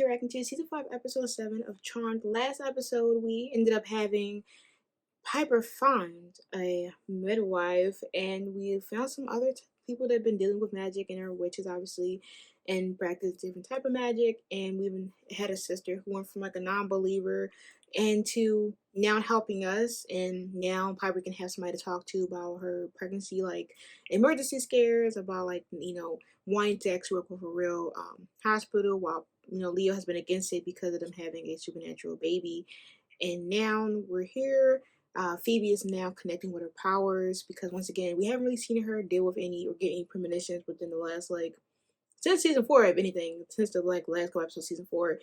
reacting to season 5, episode 7 of Charmed. Last episode, we ended up having Piper find a midwife, and we found some other people that have been dealing with magic and are witches, obviously, and practice different type of magic. And we even had a sister who went from like a non-believer into now helping us, and now Piper can have somebody to talk to about her pregnancy, like emergency scares, about like wanting to actually work with a real hospital, while Leo has been against it because of them having a supernatural baby. And now we're here. Phoebe is now connecting with her powers because once again we haven't really seen her deal with any or get any premonitions within the last since season 4, if anything, since the last couple episodes of season 4.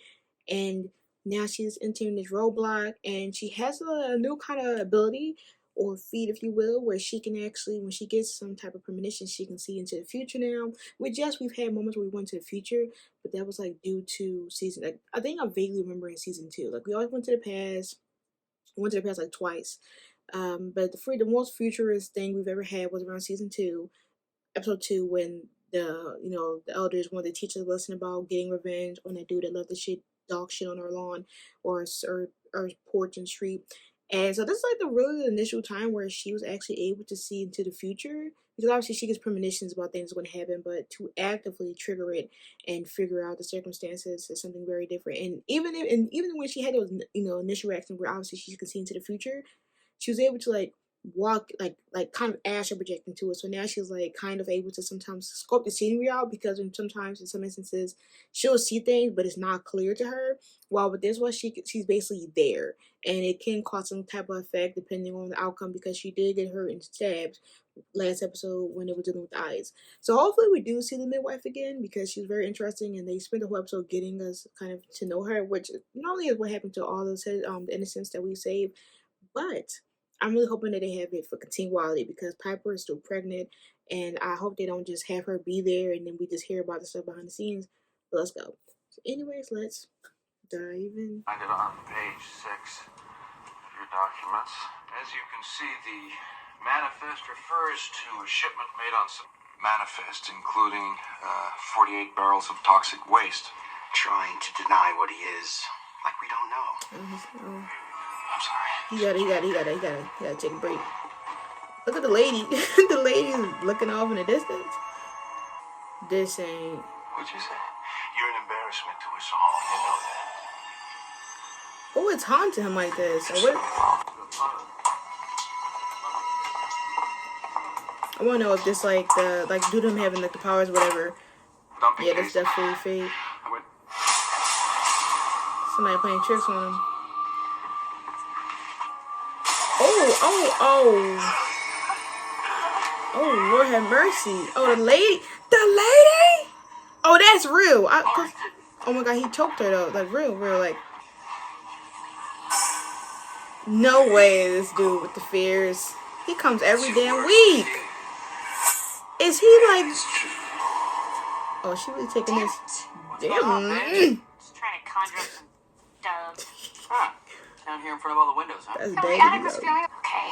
And now she's entering this roadblock, and she has a new kind of ability or feat, if you will, where she can actually, when she gets some type of premonition, she can see into the future now. Which, yes, we've had moments where we went to the future, but that was due to season. I think I vaguely remember in season 2, we always went to the past. We went to the past twice. But the most futurist thing we've ever had was around season 2, episode 2, when the elders wanted to teach us a lesson about getting revenge on that dude that left the dog shit on our lawn or porch and street. And so this is the really initial time where she was actually able to see into the future, because obviously she gets premonitions about things going to happen, but to actively trigger it and figure out the circumstances is something very different. And even when she had those initial reactions where obviously she could see into the future, she was able to walk kind of astral project into it. So now she's kind of able to sometimes scope the scenery out, because sometimes in some instances she'll see things but it's not clear to her. While with this one, she's basically there, and it can cause some type of effect depending on the outcome, because she did get hurt and stabbed last episode when it was dealing with eyes. So hopefully we do see the midwife again, because she's very interesting, and they spent the whole episode getting us kind of to know her, which not only is what happened to all those the innocents that we saved, but I'm really hoping that they have it for continuity, because Piper is still pregnant, and I hope they don't just have her be there and then we just hear about the stuff behind the scenes. But let's go. So anyways, let's dive in. Find it on page 6 of your documents. As you can see, the manifest refers to a shipment made on some manifest, including 48 barrels of toxic waste. Trying to deny what he is, like we don't know. I'm sorry. He gotta take a break. Look at the lady. The lady's looking off in the distance. This ain't. What'd you say? You're an embarrassment to us all. You know that. Oh, it's haunting him like this. I wanna know if this due to him having the powers, whatever. Yeah, that's definitely fake. Somebody playing tricks on him. Oh, Lord have mercy. Oh, the lady. Oh, that's real. Oh my God, he choked her though. Real. No way, this dude with the fears. He comes every damn week. Is he Oh, she really taking this. Damn. Just trying to conjure up some doves. Down here in front of all the windows, huh? That's The attic was feeling okay.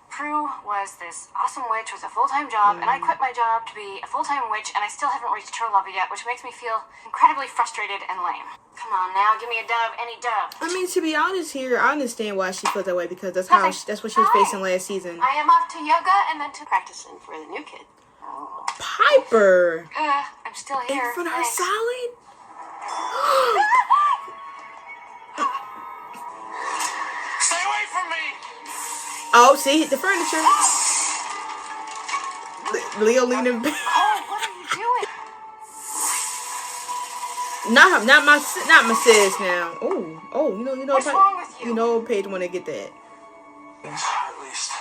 Prue was this awesome witch with a full-time job, and I quit my job to be a full-time witch, and I still haven't reached her level yet, which makes me feel incredibly frustrated and lame. Come on now, give me a dove, any dove. I mean, to be honest here, I understand why she feels that way, because that's what she was facing last season. I am off to yoga and then to practicing for the new kid. Oh. Piper! I'm still here. In front of her salad? Stay away from me! Oh, see, the furniture. Leo leaning back. Oh, what are you doing? Not my sis now. Oh, What's wrong with you? You know, Paige want to get that. At least,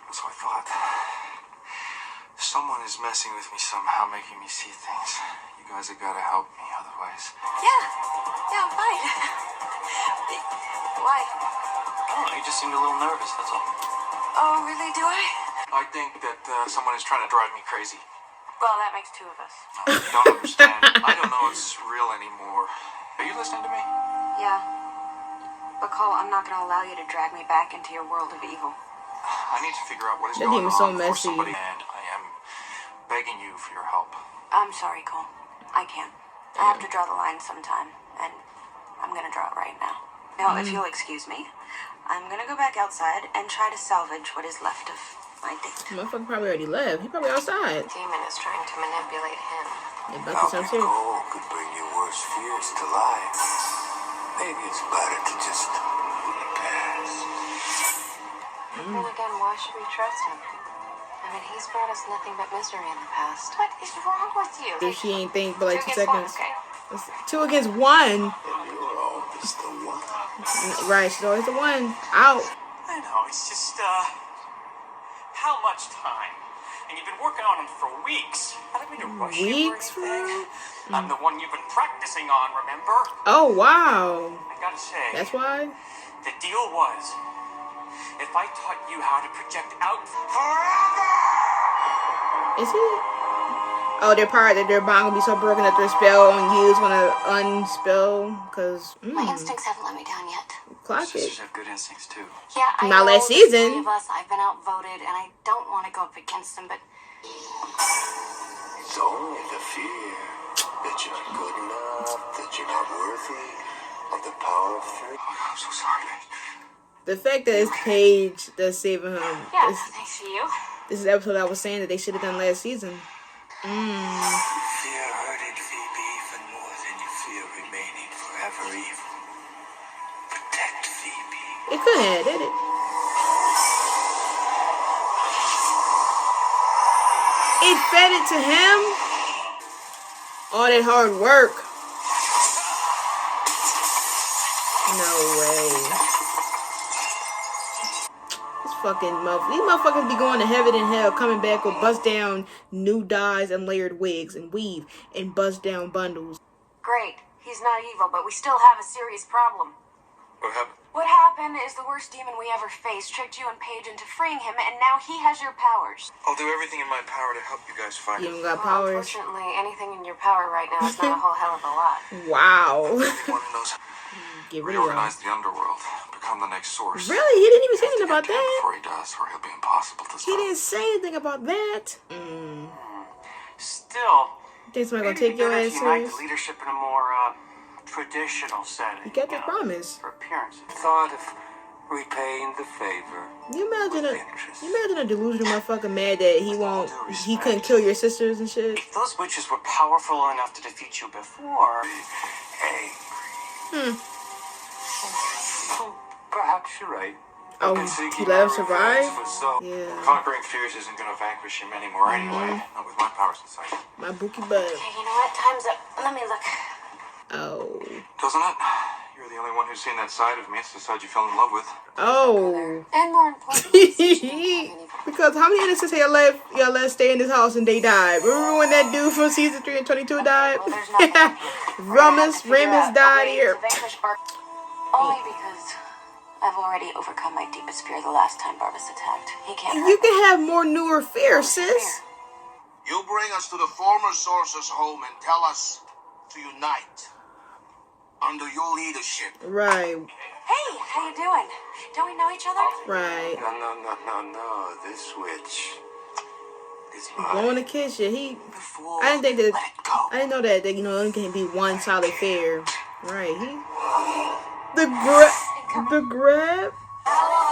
that's what I thought. Someone is messing with me somehow, making me see things. You guys have got to help me, otherwise. Yeah, I'm fine. Why? Oh, you just seemed a little nervous, that's all. Oh, really, do I? I think that someone is trying to drive me crazy. Well, that makes 2 of us. You don't understand. I don't know it's real anymore. Are you listening to me? Yeah. But Cole, I'm not going to allow you to drag me back into your world of evil. I need to figure out what is That going game on is so before messy. somebody, and I am begging you for your help. I'm sorry, Cole. I can't. I have to draw the line sometime. and I'm gonna draw it right now. Now, if you'll excuse me, I'm gonna go back outside and try to salvage what is left of my date. Motherfucker probably already left. He probably outside. Demon is trying to manipulate him. Yeah, Bucky's Helping upstairs. gold could bring your worst fears to life. Maybe it's better to just pass. Then again, why should we trust him? I mean, he's brought us nothing but misery in the past. What is wrong with you? If she ain't think for like 2 2 against 1, seconds. okay? It's 2 against 1. And you're always the one. Right, she's always the one. Out. I know, it's just, how much time? And you've been working on them for weeks. I don't mean to rush Weeks, you or anything. Prue? I'm the one you've been practicing on, remember? Oh, wow. I gotta say, That's why? the deal was, if I taught you how to project out forever! Is he? Oh, their bond gonna be so broken that their spell on you is gonna unspell. Cause, My instincts haven't let me down yet. clock it. Sisters have good instincts, too. Yeah, I Not know last there's season. 3 of us. I've been outvoted, and I don't want to go up against them, but It's only the fear that you're not good enough, that you're not worthy of the power of 3. Oh, I'm so sorry. The fact that it's Paige that's saving him. yeah, thanks to you. This is the episode I was saying that they should have done last season. Fear hurting Phoebe even more than you fear remaining forever evil. Protect Phoebe. It could have, did it? It fed it to him. All that hard work. No way. These motherfuckers be going to heaven and hell, coming back with bust down new dyes and layered wigs and weave and bust down bundles. Great. He's not evil, but we still have a serious problem. What happened? What happened is the worst demon we ever faced tricked you and Paige into freeing him, and now he has your powers. I'll do everything in my power to help you guys find You him. don't got Well, powers. unfortunately, anything in your power right now is not a whole hell of a lot. Wow. Anyone who knows Get rid of him. reorganize the underworld, become the next source. Really? He didn't even say anything Get about to him that. before he does, or he'll be impossible to He stop. didn't say anything about that. Still, Think somebody gonna maybe take it'd be your better ass to unite serious? the leadership in a more, traditional setting. You got the know, promise. For appearances. Thought of repaying the favor. You imagine a delusional motherfucker mad that he couldn't kill your sisters and shit. If those witches were powerful enough to defeat you before, Angry. Perhaps you're right. Oh, he let him survive? Yeah. Conquering fears isn't going to vanquish him anymore anyway. Not with my powers inside. My bookie butt. Okay, you know what? Time's up. Let me look. Oh. Doesn't it? You're the only one who's seen that side of me. It's the side you fell in love with. Oh. And more importantly, Because how many innocents y'all let stay in this house and they died? Remember when that dude from season 3 and 22 died? well, there's nothing up here. Ramus died here. Only because I've already overcome my deepest fear the last time Barbas attacked. He can't hurt You me. can have more newer fear, sis. You bring us to the former source's home and tell us to unite under your leadership. Right, Hey, how you doing? Don't we know each other? right. No. This witch is mine. Blowing a kiss, yeah. He. Before, I didn't think that. let it go. I didn't know that you know, it can be one solid fair. Right. The grab.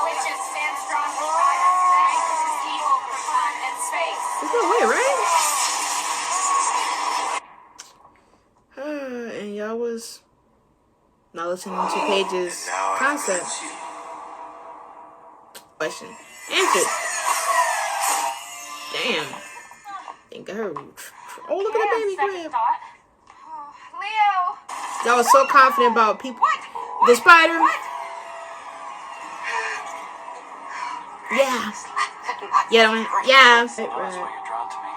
Witches stand strong for science, evil for fun and space. There's no way, right? And y'all was not listening to Paige's Now I concept. got you. Question. Answer. Damn. Think of her. Oh, look at the baby crib. Oh, Leo. Y'all was so confident about people. The spider. Yeah. Yeah. Yeah. that's why you're drawn to me.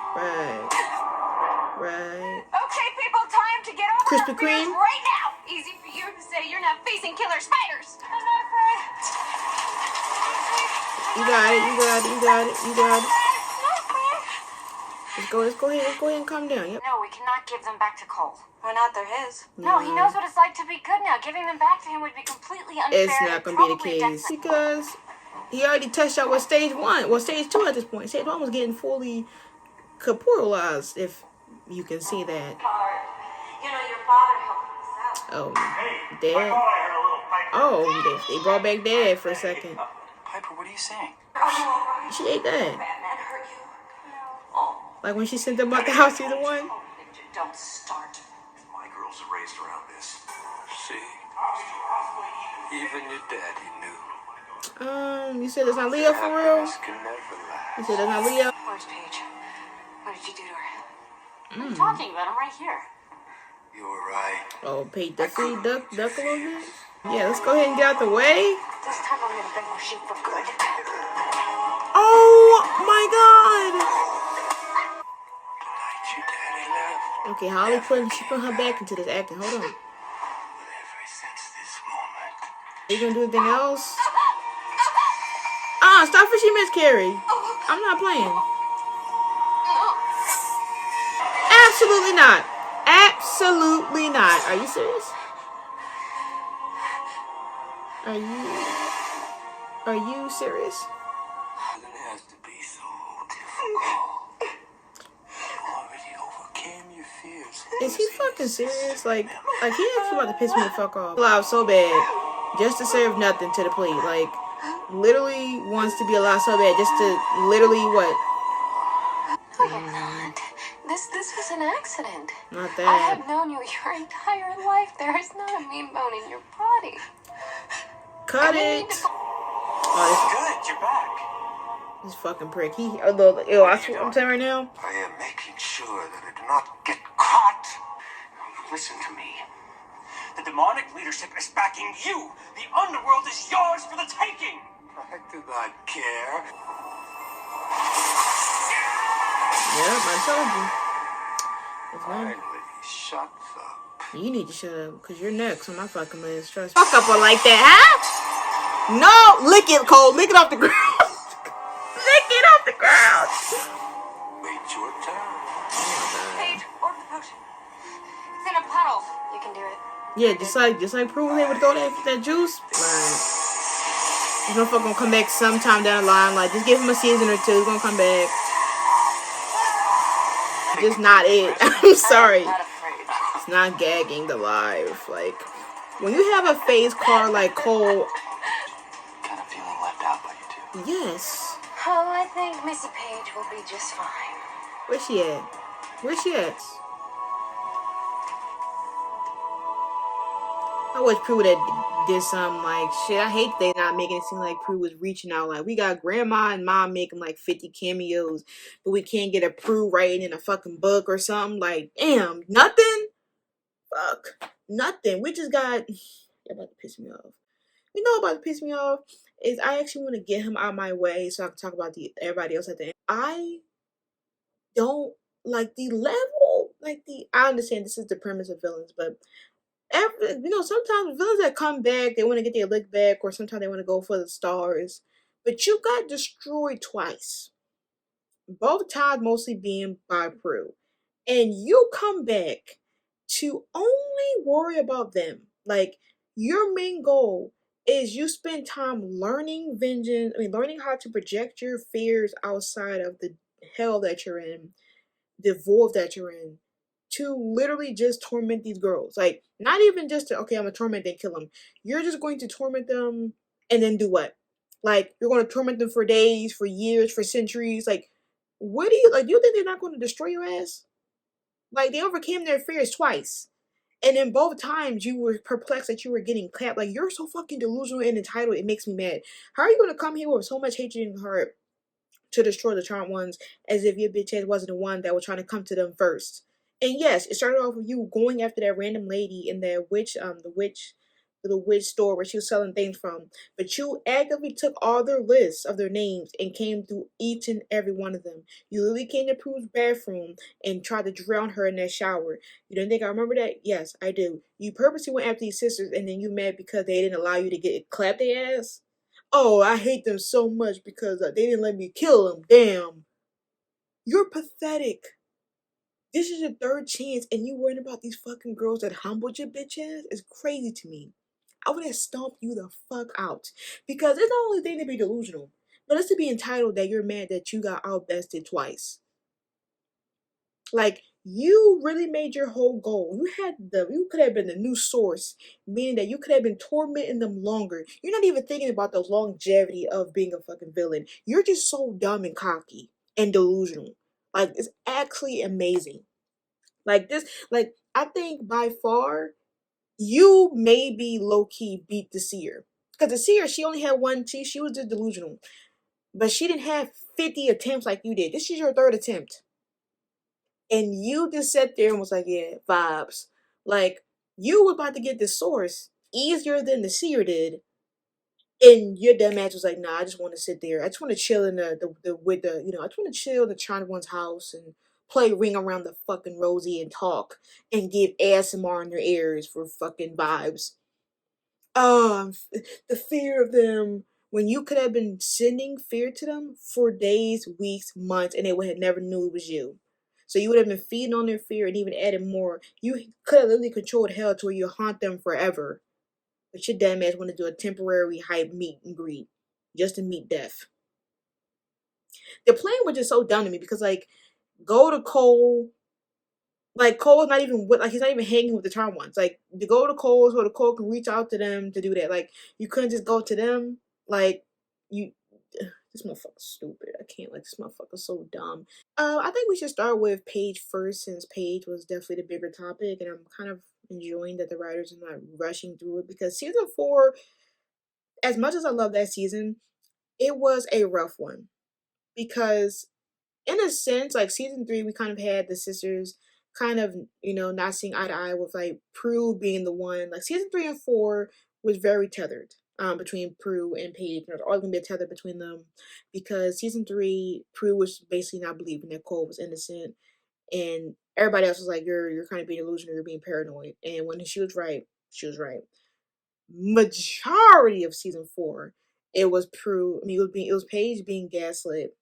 Right. Okay, people, time to get over Krispy our fears Kreme? right now. Easy for you to say you're not facing killer spiders. I'm not afraid. You got it. Let's go ahead and calm down. Yep. No, we cannot give them back to Cole. Why not? They're his. No, he knows what it's like to be good now. Giving them back to him would be completely unfair. It's not going to be the case because he already touched out with stage 1. Well, stage 2 at this point. Stage 1 was getting fully corporealized, if you can see that. You know, your father helped us out. Oh, Hey, I Dad. thought I heard a little piper. Oh, they brought back Dad for a second. Piper, what are you saying? She ate that. Batman hurt you? Like when she sent them out the house, either one. Don't start. My girls are raised around this. See? Even your daddy knew. You said it's not Leo for real? Happiness can never last. You said it's not Leo? Where's Paige? What did you do to her? Hmm. What are you talking about? I'm right here. You were right. Oh, Paige, duck a little bit? Yeah, let's go ahead and get out the way. This time I'm gonna bring the sheep for good. Oh my god! The night your daddy left. Okay, Holly she put her back into this acting. Hold on. But ever since this moment, Are you gonna do anything else? Stop fishing miscarry. I'm not playing. Absolutely not. Absolutely not. Are you serious? Are you serious? it has to be so difficult. You already overcame your fears. Is he fucking serious? Like he actually about to piss me the fuck off. Alive so bad, just to serve nothing to the plate. Like, literally wants to be alive so bad, just to literally what? No, you're not. This was an accident. Not I that. have known you your entire life. There is not a mean bone in your body. Cut it. Oh, Good, you're back. this fucking prick. I'm saying right now. I am making sure that I do not get caught. Listen to me. The demonic leadership is backing you. The underworld is yours for the taking. I do not care. Yeah, I told you. It's not. Finally, shut up. You need to shut up, because you're next on my fucking list. Trust me. Fuck up one like that, huh? No! Lick it, Cole. Lick it off the ground. Lick it off the ground. Wait your turn. Paige, order the potion. It's in a puddle. You can do it. Yeah, just like Prue was able to throw that juice. Like, this motherfucker gonna come back sometime down the line. Like, just give him a season or two. He's gonna come back. Just not it. I'm sorry. I'm not afraid. It's not gagging the live. Like, when you have a face card like Cole, Kind of feeling left out by you two. yes. Oh, I think Missy Paige will be just fine. Where's she at? Where's she at? I wish Prue that did something like shit. I hate they not making it seem like Prue was reaching out. Like, we got grandma and mom making like 50 cameos, but we can't get a Prue writing in a fucking book or something. Like, damn, nothing? Fuck. Nothing. We just got you're about to piss me off. You know what about to piss me off? Is I actually want to get him out of my way so I can talk about everybody else at the end. I don't like the level, I understand this is the premise of villains, but sometimes villains that come back, they want to get their lick back, or sometimes they want to go for the stars. But you got destroyed twice. Both times mostly being by Prue. And you come back to only worry about them. Like, your main goal is you spend time learning learning how to project your fears outside of the hell that you're in, the void that you're in, to literally just torment these girls. Like, not even just to, okay, I'm gonna torment them, kill them. You're just going to torment them and then do what? Like, you're going to torment them for days, for years, for centuries. Like, what do you think they're not going to destroy your ass? Like, they overcame their fears twice. And then both times you were perplexed that you were getting clapped. Like, you're so fucking delusional and entitled, it makes me mad. How are you going to come here with so much hatred in your heart to destroy the charmed ones, as if your bitch ass wasn't the one that was trying to come to them first? And yes, it started off with you going after that random lady in that the witch store where she was selling things from. But you actively took all their lists of their names and came through each and every one of them. You literally came to Prue's bathroom and tried to drown her in that shower. You don't think I remember that? Yes, I do. You purposely went after these sisters, and then you mad because they didn't allow you to get clapped their ass? Oh, I hate them so much because they didn't let me kill them. Damn. You're pathetic. This is your third chance, and you worrying about these fucking girls that humbled your bitch ass? It's crazy to me. I would have stomped you the fuck out. Because it's not only thing to be delusional, but it's to be entitled that you're mad that you got outbested twice. Like, you really made your whole goal. You could have been the new source, meaning that you could have been tormenting them longer. You're not even thinking about the longevity of being a fucking villain. You're just so dumb and cocky and delusional. Like, it's actually amazing. Like this, like, I think by far you maybe low key beat the seer. Because the seer, she only had one T, she was just delusional. But she didn't have 50 attempts like you did. This is your third attempt. And you just sat there and was like, yeah, vibes. Like, you were about to get the source easier than the seer did. And your dumb ass was like, nah, I just want to sit there. I just want to chill in I just want to chill in the China one's house and play Ring Around the fucking Rosie and talk and give ASMR in their ears for fucking vibes. Oh, the fear of them. When you could have been sending fear to them for days, weeks, months, and they would have never knew it was you. So you would have been feeding on their fear and even adding more. You could have literally controlled hell to where you haunt them forever. But your dumb ass want to do a temporary hype meet and greet just to meet death. The plan was just so dumb to me because, like, go to Cole. Like, Cole's not even with, like, he's not even hanging with the charm ones. Like, to go to Cole so the Cole can reach out to them to do that. Like, you couldn't just go to them. Like, you, this motherfucker's stupid. I can't, like, this motherfucker's so dumb. I think we should start with Paige first, since Paige was definitely the bigger topic, and I'm kind of enjoying that the writers are not rushing through it, because season 4, as much as I love that season, it was a rough one. Because in a sense, like, season 3, we kind of had the sisters kind of, not seeing eye to eye, with, like, Prue being the one. Like, season 3 and 4 was very tethered between Prue and Paige. There's always gonna be a tether between them, because season 3, Prue was basically not believing that Cole was innocent, and everybody else was like, "You're kind of being delusional. You're being paranoid." And when she was right, she was right. Majority of season 4, it was Prue. I mean, it was Paige being gaslit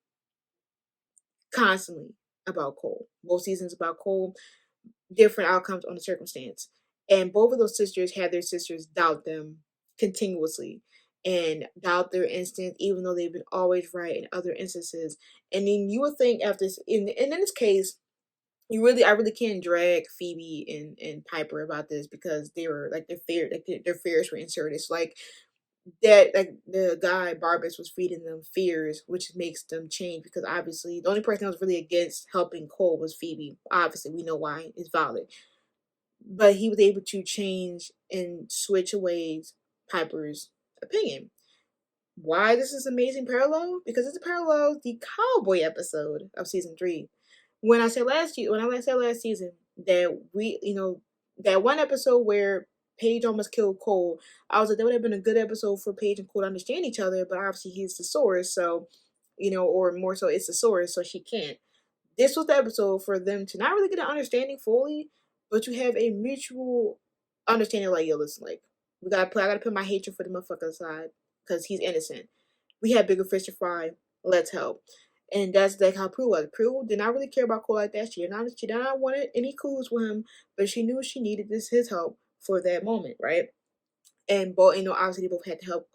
constantly about Cole. Both seasons about Cole, different outcomes on the circumstance. And both of those sisters had their sisters doubt them continuously and doubt their instinct, even though they've been always right in other instances. And then you would think after in this case, I really can't drag Phoebe and Piper about this, because they were like their fears were inserted. It's like that, like, the guy Barbas was feeding them fears, which makes them change, because obviously the only person that was really against helping Cole was Phoebe. Obviously, we know why, it's valid. But he was able to change and switch away Piper's opinion. Why this is amazing parallel? Because it's a parallel the cowboy episode of season 3. When I said last season that that one episode where Paige almost killed Cole, I was like, that would have been a good episode for Paige and Cole to understand each other, but obviously he's the source, so, or more so, it's the source, so she can't. This was the episode for them to not really get an understanding fully, but to have a mutual understanding. Like, yo, listen, like, I gotta put my hatred for the motherfucker aside because he's innocent. We have bigger fish to fry. Let's help. And that's like how Prue was. Prue did not really care about Cole like that. She did not want any clues with him, but she knew she needed his help for that moment, right? And both, obviously they both had to help,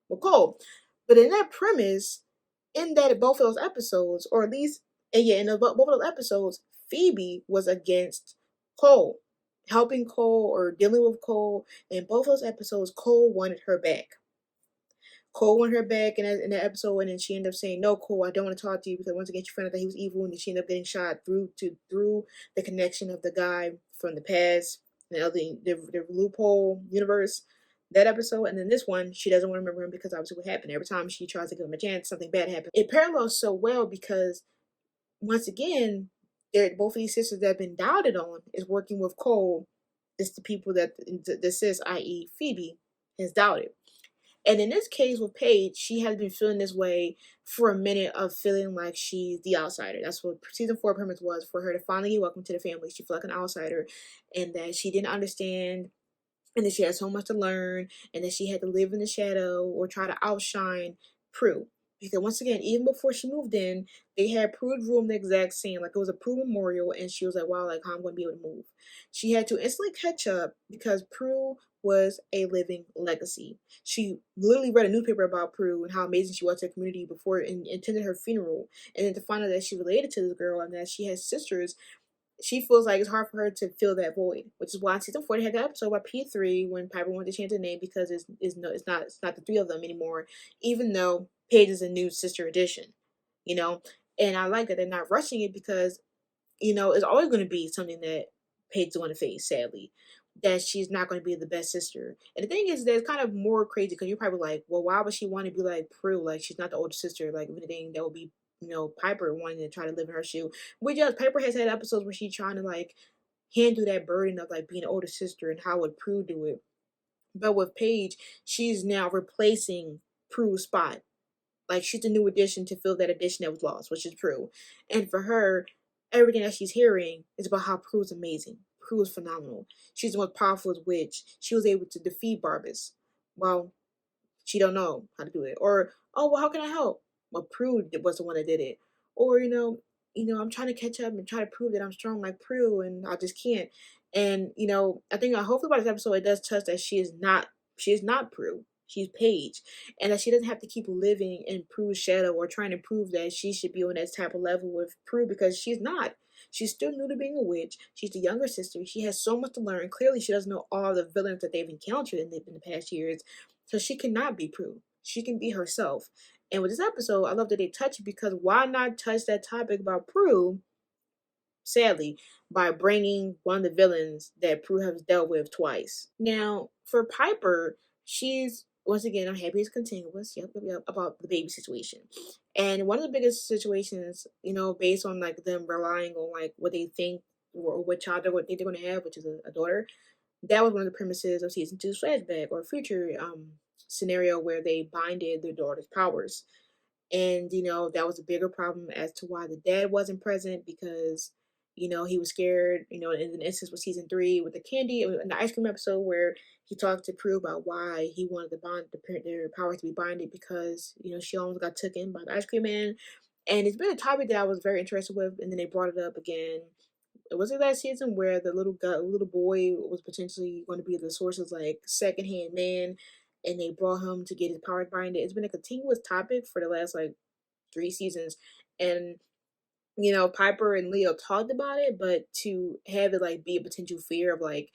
with Cole. But in that premise, in that both of those episodes, or at least, and yeah, in both of those episodes, Phoebe was against Cole, helping Cole or dealing with Cole. In both of those episodes, Cole wanted her back. Cole wanted her back in that episode, and then she ended up saying, "No, Cole, I don't want to talk to you," because once again she found out that he was evil, and then she ended up getting shot through the connection of the guy from the past, the loophole universe. That episode, and then this one, she doesn't want to remember him because obviously what happened. Every time she tries to give him a chance, something bad happens. It parallels so well because once again, both of these sisters that have been doubted on is working with Cole. It's the people that the sis, i.e. Phoebe, has doubted. And in this case with Paige, she has been feeling this way for a minute, of feeling like she's the outsider. That's what season 4 premise was, for her to finally get welcome to the family. She felt like an outsider, and that she didn't understand, and that she had so much to learn, and that she had to live in the shadow or try to outshine Prue. Because once again, even before she moved in, they had Prue's room the exact same, like it was a Prue memorial, and she was like, wow, like, how I'm going to be able to move. She had to instantly catch up because Prue was a living legacy. She literally read a newspaper about Prue and how amazing she was to the community before and attended her funeral. And then to find out that she related to this girl and that she has sisters, she feels like it's hard for her to fill that void, which is why in season 4 they had that episode about P3 when Piper wanted to change the name because it's not the three of them anymore, even though Paige is a new sister edition, you know. And I like that they're not rushing it because it's always going to be something that Paige is going to face, sadly, that she's not going to be the best sister. And the thing is, that it's kind of more crazy because you're probably like, well, why would she want to be like Prue? Like, she's not the older sister. Like, if anything, that would be, Piper wanting to try to live in her shoe. Which, yeah, Piper has had episodes where she's trying to, like, handle that burden of, like, being an older sister, and how would Prue do it? But with Paige, she's now replacing Prue's spot. Like, she's the new addition to fill that addition that was lost, which is Prue. And for her, everything that she's hearing is about how Prue's amazing. Prue is phenomenal. She's the most powerful witch. She was able to defeat Barbas. Well, she don't know how to do it. Or, oh, well, how can I help? Well, Prue was the one that did it. Or, I'm trying to catch up and try to prove that I'm strong like Prue, and I just can't. And, I think hopefully by this episode it does touch that she is not Prue. She's Paige. And that she doesn't have to keep living in Prue's shadow or trying to prove that she should be on that type of level with Prue, because she's not. She's still new to being a witch. She's the younger sister. She has so much to learn. Clearly, she doesn't know all the villains that they've encountered in the past years. So she cannot be Prue. She can be herself. And with this episode, I love that they touch it, because why not touch that topic about Prue, sadly, by bringing one of the villains that Prue has dealt with twice. Now, for Piper, she's, once again, I'm happy it's continuous, yep, about the baby situation. And one of the biggest situations, based on like them relying on like what they think or what child they think they're going to have, which is a daughter, that was one of the premises of season 2's flashback or future scenario where they binded their daughter's powers. And, that was a bigger problem as to why the dad wasn't present, because, he was scared, in an instance with season 3 with the candy, in the ice cream episode where he talked to Prue about why he wanted their powers to be binded, because, she almost got taken by the ice cream man. And it's been a topic that I was very interested with, and then they brought it up again. Was it last season where the little boy was potentially going to be the source's like secondhand man, and they brought him to get his powers binded? It's been a continuous topic for the last like 3 seasons, and Piper and Leo talked about it, but to have it like be a potential fear of like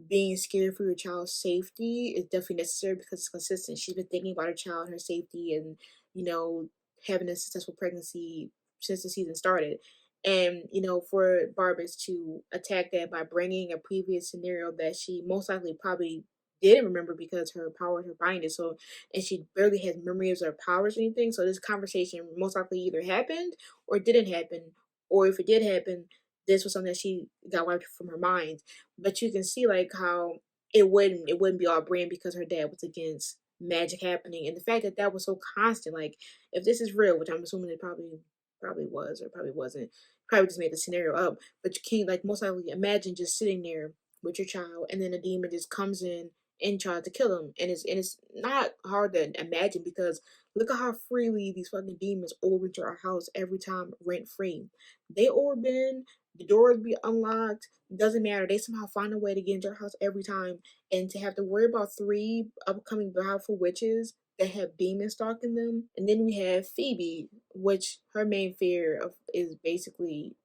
being scared for your child's safety is definitely necessary, because it's consistent. She's been thinking about her child and her safety, and you know having a successful pregnancy since the season started. And for Barbas to attack that by bringing a previous scenario that she most likely probably didn't remember because her powers were binded, so, and she barely has memories of her powers or anything. So this conversation most likely either happened or didn't happen, or if it did happen, this was something that she got wiped from her mind. But you can see like how it wouldn't be all brand because her dad was against magic happening, and the fact that that was so constant. Like, if this is real, which I'm assuming it probably was or probably wasn't, probably just made the scenario up. But you can't, like, most likely imagine just sitting there with your child, and then a demon just comes in and tries to kill him. And it's not hard to imagine, because look at how freely these fucking demons orb into our house every time, rent free. They orb in, the doors be unlocked, doesn't matter. They somehow find a way to get into our house every time. And to have to worry about 3 upcoming powerful witches that have demons stalking them. And then we have Phoebe, which her main fear of is basically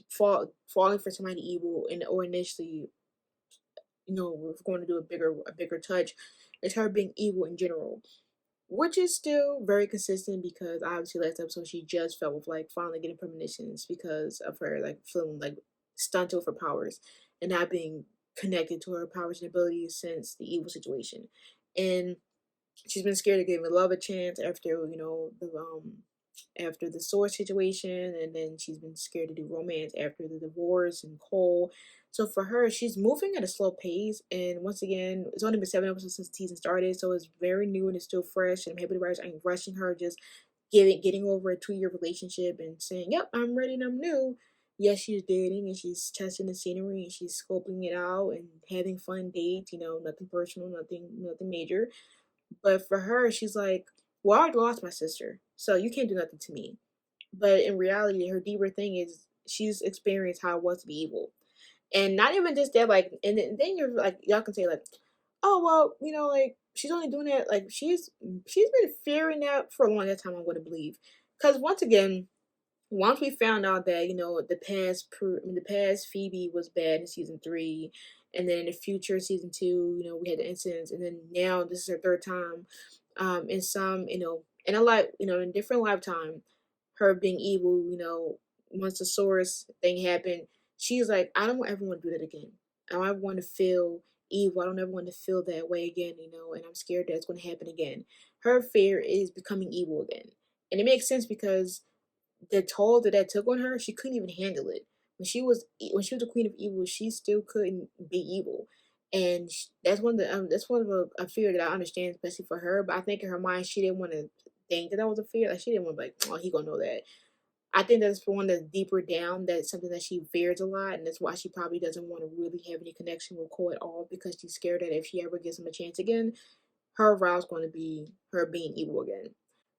falling for somebody evil, and or initially, we're going to do a bigger touch. It's her being evil in general, which is still very consistent, because obviously last episode she just felt with like finally getting premonitions because of her like feeling like stunted with her powers and not being connected to her powers and abilities since the evil situation. And she's been scared of giving love a chance after after the sword situation, and then she's been scared to do romance after the divorce and Cole. So for her, she's moving at a slow pace, and once again, it's only been 7 episodes since the season started, so it's very new and it's still fresh. And I'm happy to write. I'm rushing her, just getting over a 2-year relationship and saying, "Yep, I'm ready and I'm new." Yes, she's dating and she's testing the scenery and she's scoping it out and having fun dates. Nothing personal, nothing major. But for her, she's like, well, I already lost my sister, so you can't do nothing to me. But in reality, her deeper thing is she's experienced how it was to be evil. And not even just that, like, and then you're like, y'all can say, like, oh, well, like, she's only doing that, like, she's been fearing that for a long time, I'm going to believe. Because once again, once we found out that the past Phoebe was bad in season 3, and then in the future season 2, we had the incidents, and then now this is her third time. In some, in a life, in different lifetime, her being evil. Once the source thing happened, she's like, I don't ever want to do that again. I don't ever want to feel evil. I don't ever want to feel that way again. And I'm scared that it's going to happen again. Her fear is becoming evil again, and it makes sense because the toll that took on her, she couldn't even handle it. When she was the queen of evil, she still couldn't be evil, and that's one of a fear that I understand, especially for her. But I think in her mind, she didn't want to think that was a fear. Like she didn't want to be like, oh, he gonna know that. I think that's one that's deeper down. That's something that she fears a lot, and that's why she probably doesn't want to really have any connection with Cole at all because she's scared that if she ever gives him a chance again, her route's going to be her being evil again.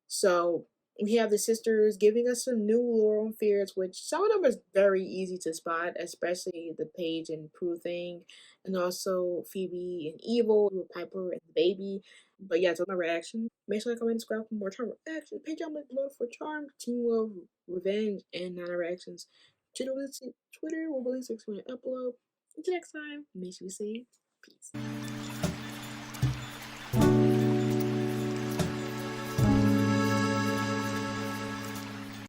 So we have the sisters giving us some new lore on fears, which some of them is very easy to spot, especially the Paige and Prue thing, and also Phoebe and Evil with Piper and the baby. But yeah, so my reaction. Make sure to comment and subscribe for more Charm reactions. Page down below for Charm, Team Love, Revenge, and Nana reactions. Twitter, will release when I upload. Until next time, make sure you say peace.